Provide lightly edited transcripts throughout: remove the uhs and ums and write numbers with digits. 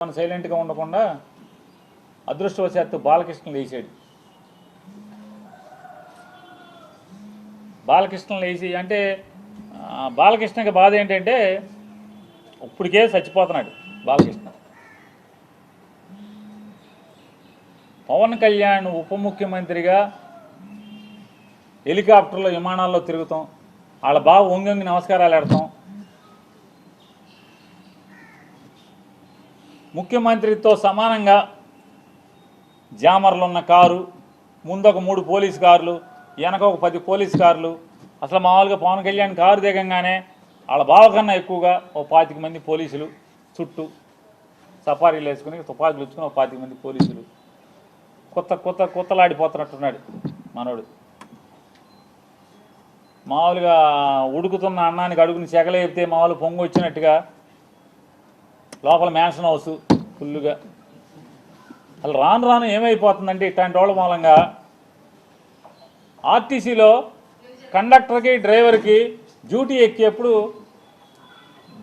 సైలెంట్గా ఉండకుండా అదృష్టవశాత్తు బాలకృష్ణ లేచాడు. బాలకృష్ణ లేచి అంటే బాలకృష్ణకి బాధ ఏంటంటే ఇప్పటికే చచ్చిపోతున్నాడు బాలకృష్ణ. పవన్ కళ్యాణ్ ఉప ముఖ్యమంత్రిగా హెలికాప్టర్లో విమానాల్లో తిరుగుతాం, వాళ్ళ బావ వంగి నమస్కారాలు పెడతాం, ముఖ్యమంత్రితో సమానంగా జామర్లు ఉన్న కారు, ముందొక 3 పోలీస్ కార్లు, వెనక ఒక 10 పోలీస్ కార్లు. అసలు మామూలుగా పవన్ కళ్యాణ్ కారు దిగంగానే వాళ్ళ బావ కన్నా ఎక్కువగా ఓ 25 మంది పోలీసులు చుట్టూ సఫారీలు వేసుకుని తుపాకులు వచ్చుకుని ఓ 25 మంది పోలీసులు. కొత్తలాడిపోతున్నట్టున్నాడు మనోడు. మామూలుగా ఉడుకుతున్న అన్నానికి అడుగుని చెగలేపితే మామూలు పొంగు వచ్చినట్టుగా లోపల మ్యాన్షన్ హౌస్ ఫుల్లుగా. అసలు రాను ఏమైపోతుందంటే ఇట్లాంటి వాళ్ళ మూలంగా ఆర్టీసీలో కండక్టర్కి డ్రైవర్కి డ్యూటీ ఎక్కేప్పుడు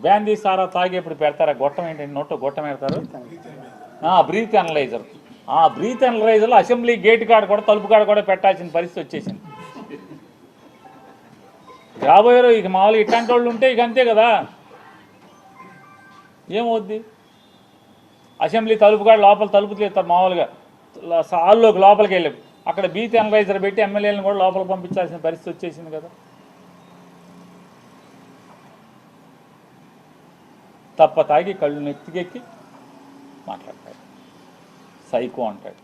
బ్యాందీ సారా తాగేప్పుడు పెడతారు. గొట్టం ఏంటంటే నోట్లో గొట్టం పెడతారు, బ్రీత్ అనలైజర్. ఆ బ్రీత్ అనలైజర్లో అసెంబ్లీ గేట్ కాడ కూడా తలుపు కాడ కూడా పెట్టాల్సిన పరిస్థితి వచ్చేసింది. రాబోయారు ఇక మామూలుగా ఇట్లాంటి వాళ్ళు ఉంటే ఇక అంతే కదా. ఏమవుద్ది? అసెంబ్లీ తలుపు కాడ లోపల తలుపు తీస్తారు మామూలుగా హాల్లోకి లోపలికి వెళ్ళి అక్కడ బీత్ అనలైజర్ పెట్టి ఎమ్మెల్యేలను కూడా లోపలికి పంపించాల్సిన పరిస్థితి వచ్చేసింది కదా. తప్ప తాగి కళ్ళు నెత్తికెక్కి మాట్లాడతాడు, సైకో అంటాడు.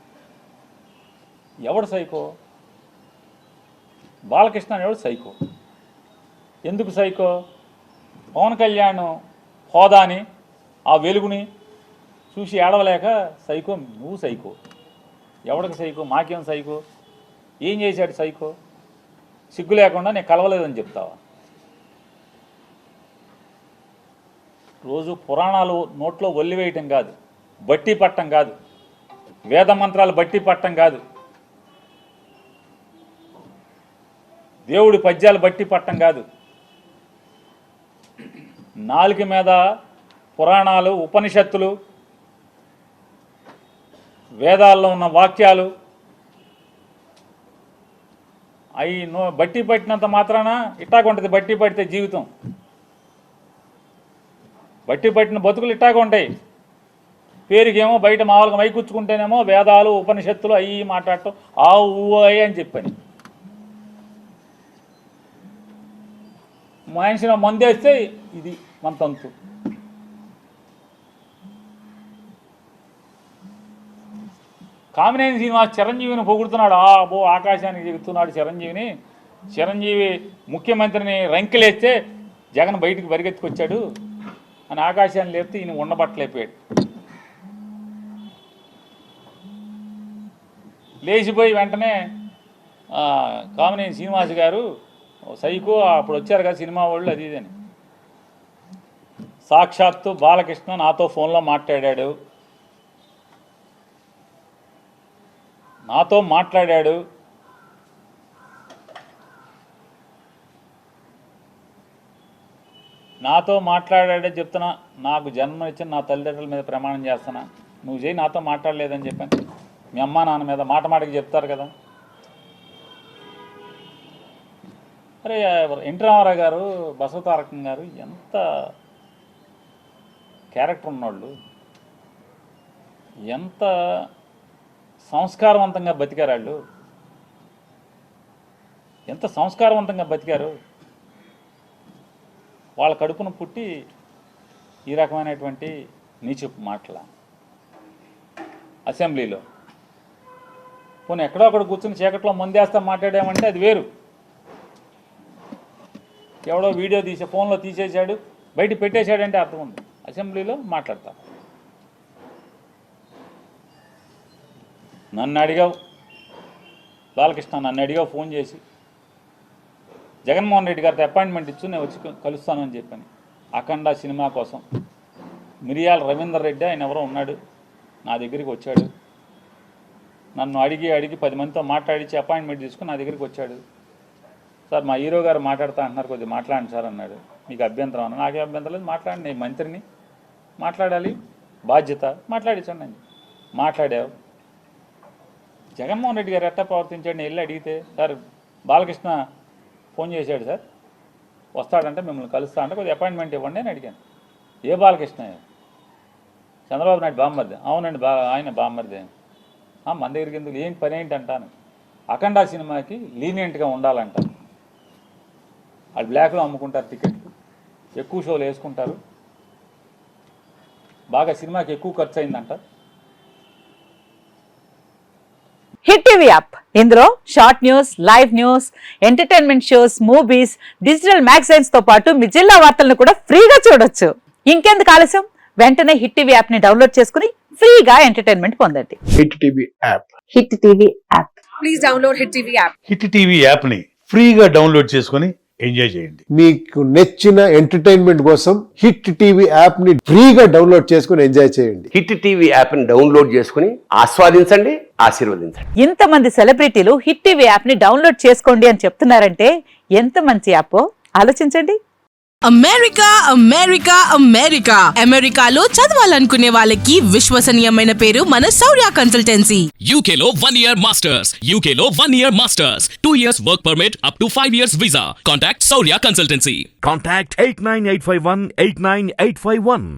ఎవడు సైకో? బాలకృష్ణ అనేవాడు సైకో. ఎందుకు సైకో? పవన్ కళ్యాణ్ హోదాని ఆ వెలుగుని చూసి ఏడవలేక సైకో. నువ్వు సైకో. ఎవడికి సైకో? మాకేం సైకో? ఏం చేశాడు సైకో? సిగ్గు లేకుండా నేను కలవలేదని చెప్తావా? రోజు పురాణాలు నోట్లో ఒల్లివేయటం కాదు, బట్టి పట్టం కాదు, వేద మంత్రాలు బట్టి పట్టం కాదు, దేవుడి పద్యాలు బట్టి పట్టం కాదు. నాలుక మీద పురాణాలు, ఉపనిషత్తులు, వేదాల్లో ఉన్న వాక్యాలు అవి బట్టి పట్టినంత మాత్రాన ఇట్టాగుంటుంది. బట్టి పడితే జీవితం, బట్టి పట్టిన బతుకులు ఇట్టాగా ఉంటాయి. పేరుకేమో బయట మామూలుగా మైకూర్చుకుంటేనేమో వేదాలు, ఉపనిషత్తులు అవి మాట్లాడటం ఆ ఊ అని చెప్పని. మనిషిని మందేస్తే ఇది మన తంతు. కామినేని శ్రీనివాస్ చిరంజీవిని పొగుడుతున్నాడు. ఆకాశానికి చెబుతున్నాడు చిరంజీవిని. చిరంజీవి ముఖ్యమంత్రిని రంకెలేస్తే జగన్ బయటికి పరిగెత్తుకొచ్చాడు అని ఆకాశాన్ని లేపితే ఈయన ఉండబట్టలేకపోయాడు. లేచిపోయి వెంటనే కామినేని శ్రీనివాస్ గారు సైకో, అప్పుడు వచ్చారు కదా సినిమా వాళ్ళు అది ఇదని. సాక్షాత్తు బాలకృష్ణ నాతో ఫోన్లో మాట్లాడాడు. నాతో మాట్లాడాడే చెప్తున్నా. నాకు జన్మనిచ్చిన నా తల్లిదండ్రుల మీద ప్రమాణం చేస్తున్నా, నువ్వు చేయి నాతో మాట్లాడలేదని చెప్పాను. మీ అమ్మా నాన్న మీద మాటకి చెప్తారు కదా. అరే ఎన్టీ రామారావు గారు, బసవతారకం గారు ఎంత క్యారెక్టర్ ఉన్నవాళ్ళు, ఎంత సంస్కారవంతంగా బతికారు వాళ్ళు, ఎంత సంస్కారవంతంగా బతికారు. వాళ్ళ కడుపును పుట్టి ఈ రకమైనటువంటి నీచపు మాటల అసెంబ్లీలో. పోనీ ఎక్కడో అక్కడ కూర్చుని చీకట్లో మందేస్తా మాట్లాడామంటే అది వేరు. ఎవడో వీడియో తీసే ఫోన్లో తీసేశాడు, బయట పెట్టేశాడంటే అర్థం ఉంది. అసెంబ్లీలో మాట్లాడతా. నన్ను అడిగావు బాలకృష్ణ, నన్ను అడిగావు ఫోన్ చేసి, జగన్మోహన్ రెడ్డి గారితో అపాయింట్మెంట్ ఇచ్చు నేను వచ్చి కలుస్తానని చెప్పాను. అఖండ సినిమా కోసం మిరియాల రవీందర్ రెడ్డి ఆయన ఎవరో ఉన్నాడు, నా దగ్గరికి వచ్చాడు. నన్ను అడిగి 10 మందితో మాట్లాడించి అపాయింట్మెంట్ తీసుకుని నా దగ్గరికి వచ్చాడు. సార్ మా హీరో గారు మాట్లాడుతా అంటున్నారు, కొద్దిగా మాట్లాడండి సార్ అన్నాడు. మీకు అభ్యంతరం అన్న. నాకే అభ్యంతరం లేదు, మాట్లాడండి, నేను మంత్రిని మాట్లాడాలి. బాధ్యత మాట్లాడించండి అని మాట్లాడావు. జగన్మోహన్ రెడ్డి గారు ఎట్టా ప్రవర్తించాడు? నేను వెళ్ళి అడిగితే, సార్ బాలకృష్ణ ఫోన్ చేశాడు సార్, వస్తాడంటే మిమ్మల్ని కలుస్తా అంటే కొద్దిగా అపాయింట్మెంట్ ఇవ్వండి అని అడిగాను. ఏ బాలకృష్ణ? చంద్రబాబు నాయుడు బామ్మర్ది. అవునండి, ఆయన బామ్మర్ది. మన దగ్గరికి ఎందుకు, ఏం పని ఏంటి అంటాను. అఖండ సినిమాకి లీనియంట్గా ఉండాలంట. వాళ్ళు బ్లాక్లో అమ్ముకుంటారు టికెట్లు, ఎక్కువ షోలు వేసుకుంటారు, బాగా సినిమాకి ఎక్కువ ఖర్చు అయిందంట. హిట్ టీవీ యాప్, ఇందులో short news, live news, entertainment shows, movies, digital magazines తో పాటు మీ జిల్లా వార్తలను కూడా ఫ్రీగా చూడొచ్చు. ఇంకెందుకు ఆలస్యం, వెంటనే హిట్ టీవీ యాప్ ని డౌన్లోడ్ చేసుకుని ఫ్రీగా ఎంటర్టైన్మెంట్ పొందండి. Hit TV app. Hit TV app. Please download hit TV app. Hit TV app ని ఫ్రీగా డౌన్లోడ్ చేసుకొని ఎంజాయ్ చేయండి. మీకు నచ్చిన ఎంటర్టైన్మెంట్ కోసం హిట్ టీవీ యాప్ ని ఫ్రీగా డౌన్లోడ్ చేసుకుని ఎంజాయ్ చేయండి. హిట్ టీవీ యాప్ ని డౌన్లోడ్ చేసుకుని ఆస్వాదించండి, ఆశీర్వదించండి. ఇంతమంది సెలబ్రిటీలు హిట్ టీవీ యాప్ ని డౌన్లోడ్ చేసుకోండి అని చెప్తున్నారంటే ఎంత మంచి యాప్ ఆలోచించండి. అమెరికా అమెరికా అమెరికా అమెరికాలో చదవాలనుకునే వాళ్ళకి విశ్వసనీయమైన పేరు మన శౌర్య కన్సల్టెన్సీ. UK లో 1 year masters. UK లో 1 year masters. 2 years work permit up to 5 years visa. Contact Saurya Consultancy. Contact 89851 89851.